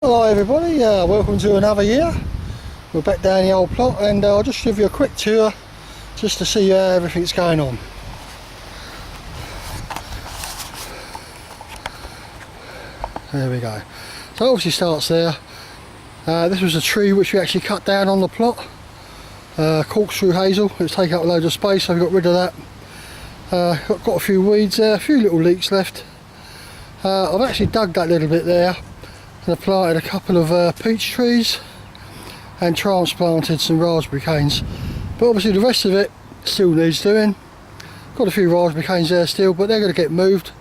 Hello everybody, welcome to another year. We're back down the old plot and I'll just give you a quick tour just to see how everything's going on. There we go. So it obviously starts there. This was a tree which we actually cut down on the plot. Corkscrew hazel. It's taken up a load of space, so we got rid of that. Got a few weeds there, a few little leeks left. I've actually dug that little bit there and I planted a couple of peach trees and transplanted some raspberry canes, but obviously the rest of it still needs doing. Got a few raspberry canes there still, but they're going to get moved.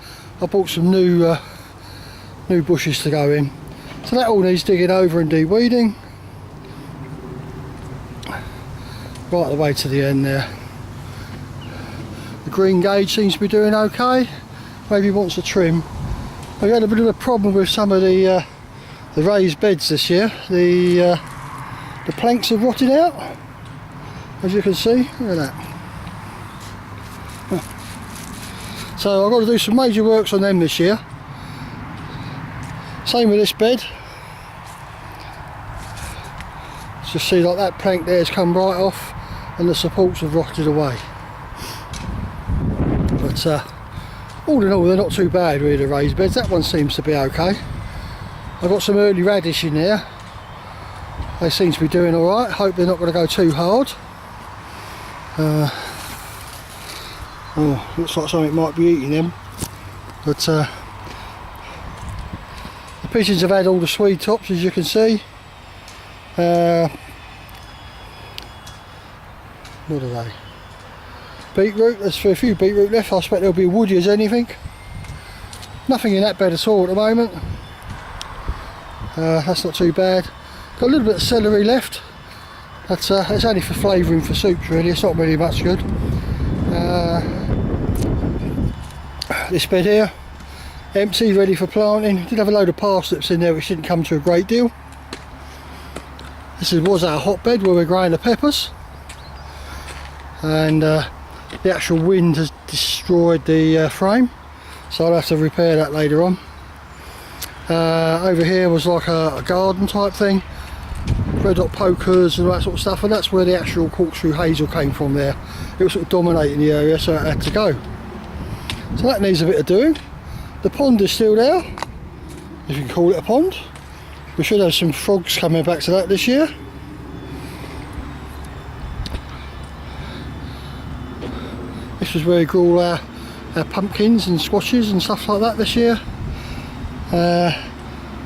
I bought some new bushes to go in, so that all needs digging over and de-weeding right the way to the end there. The green gauge seems to be doing okay, maybe wants a trim. We had a bit of a problem with some of the raised beds this year. The planks have rotted out, as you can see. Look at that. So I've got to do some major works on them this year. Same with this bed. Just see like that plank there has come right off and the supports have rotted away. But all in all, they're not too bad really, the raised beds. That one seems to be okay. I've got some early radish in there. They seem to be doing alright. Hope they're not going to go too hard. Oh, looks like something might be eating them. But the pigeons have had all the swede tops, as you can see. What are they? Beetroot. There's a few beetroot left. I expect they'll be woody as anything. Nothing in that bed at all at the moment. That's not too bad. Got a little bit of celery left. It's only for flavouring for soups really, it's not really much good. This bed here, empty, ready for planting. Did have a load of parsnips in there which didn't come to a great deal. This was our hotbed where we're growing the peppers. And the actual wind has destroyed the frame, so I'll have to repair that later on. Over here was like a garden type thing, red hot pokers and all that sort of stuff, and that's where the actual corkscrew hazel came from there. It was sort of dominating the area, so it had to go. So that needs a bit of doing. The pond is still there, if you can call it a pond. We should have some frogs coming back to that this year. This is where we grew all our pumpkins and squashes and stuff like that this year.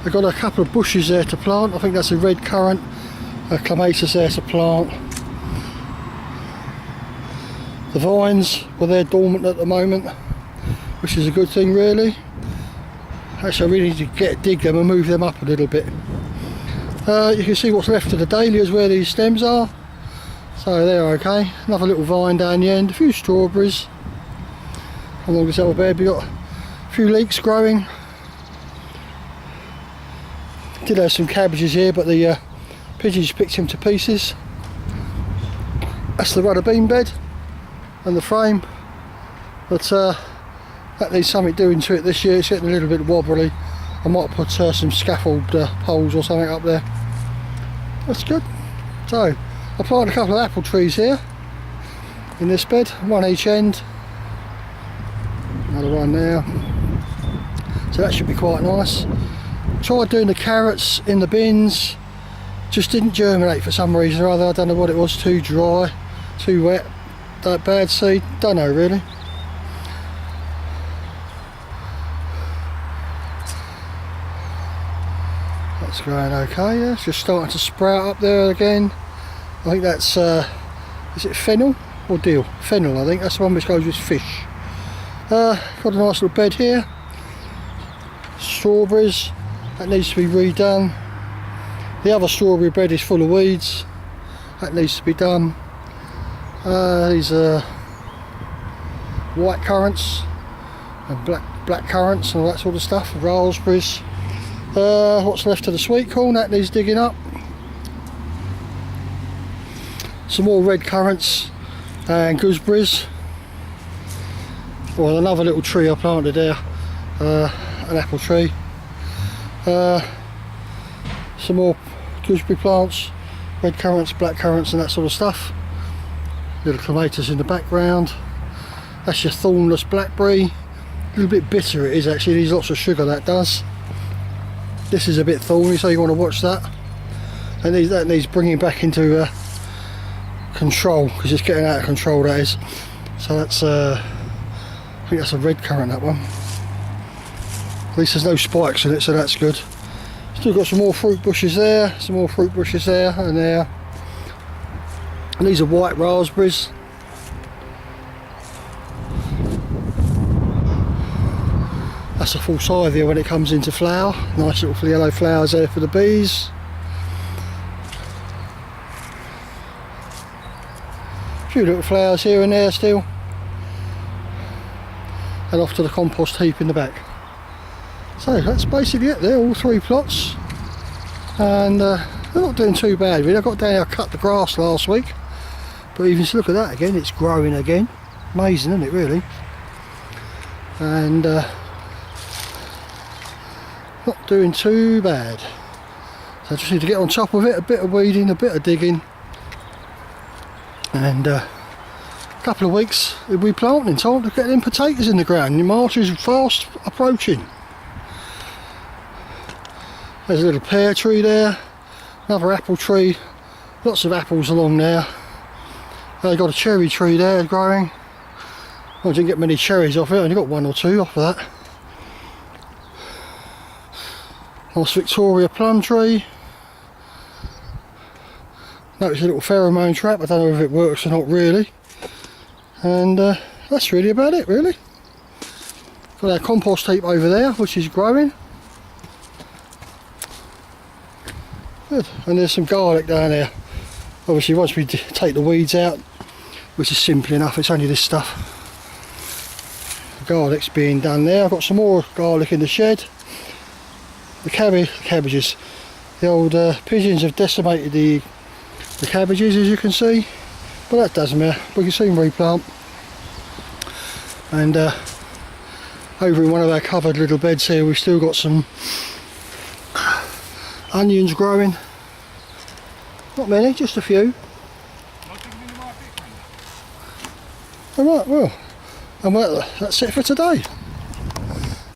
I've got a couple of bushes there to plant. I think that's a red currant, a clematis there to plant. The vines, well, they're dormant at the moment, which is a good thing really. Actually, I really need to dig them and move them up a little bit. You can see what's left of the dahlias where these stems are. So they're okay. Another little vine down the end, a few strawberries along this other bed. We've got a few leeks growing. Did have some cabbages here, but the pigeons picked them to pieces. That's the rudder bean bed and the frame, but that needs something doing to it this year. It's getting a little bit wobbly. I might put some scaffold poles or something up there. That's good. So I planted a couple of apple trees here in this bed, one each end. Another one there. So that should be quite nice. Tried doing the carrots in the bins, just didn't germinate for some reason or other. I don't know what it was, too dry, too wet, that bad seed, don't know really. That's going okay, yeah. It's just starting to sprout up there again. I think that's, is it fennel or dill? Fennel, I think, that's the one which goes with fish. Got a nice little bed here. Strawberries, that needs to be redone. The other strawberry bed is full of weeds, that needs to be done. These are white currants and black currants and all that sort of stuff, raspberries. What's left of the sweet corn, that needs digging up. Some more red currants and gooseberries. Well, another little tree I planted there, an apple tree. some more gooseberry plants, red currants, black currants and that sort of stuff. Little clematis in the background. That's your thornless blackberry. A little bit bitter it is actually, needs lots of sugar, that does. This is a bit thorny, so you want to watch that. And that needs bringing back into control, because it's getting out of control, that is. So that's I think that's a red currant, that one. At least there's no spikes in it, so that's good. Still got some more fruit bushes there, some more fruit bushes there and there. And these are white raspberries. That's a full salvia when it comes into flower. Nice little yellow flowers there for the bees. A few little flowers here and there still. And off to the compost heap in the back. So that's basically it there, all 3 plots. And they're not doing too bad really. I got down here, I cut the grass last week. But even look at that again, it's growing again. Amazing, isn't it really? And not doing too bad. So I just need to get on top of it, a bit of weeding, a bit of digging. And a couple of weeks it'll be planting time to get them potatoes in the ground. Your March is fast approaching. There's a little pear tree there, another apple tree, lots of apples along there. They've got a cherry tree there growing. Well, I didn't get many cherries off it, I only got 1 or 2 off of that. Nice Victoria plum tree. Notice a little pheromone trap, I don't know if it works or not really. And that's really about it really. Got our compost heap over there which is growing. Good, and there's some garlic down there. Obviously once we take the weeds out, which is simple enough, it's only this stuff. The garlic's being done there. I've got some more garlic in the shed. The cabbages, the old pigeons have decimated the cabbages as you can see, but that doesn't matter, we can soon replant. And over in one of our covered little beds here we've still got some onions growing. Not many, just a few. Alright, well, and that's it for today.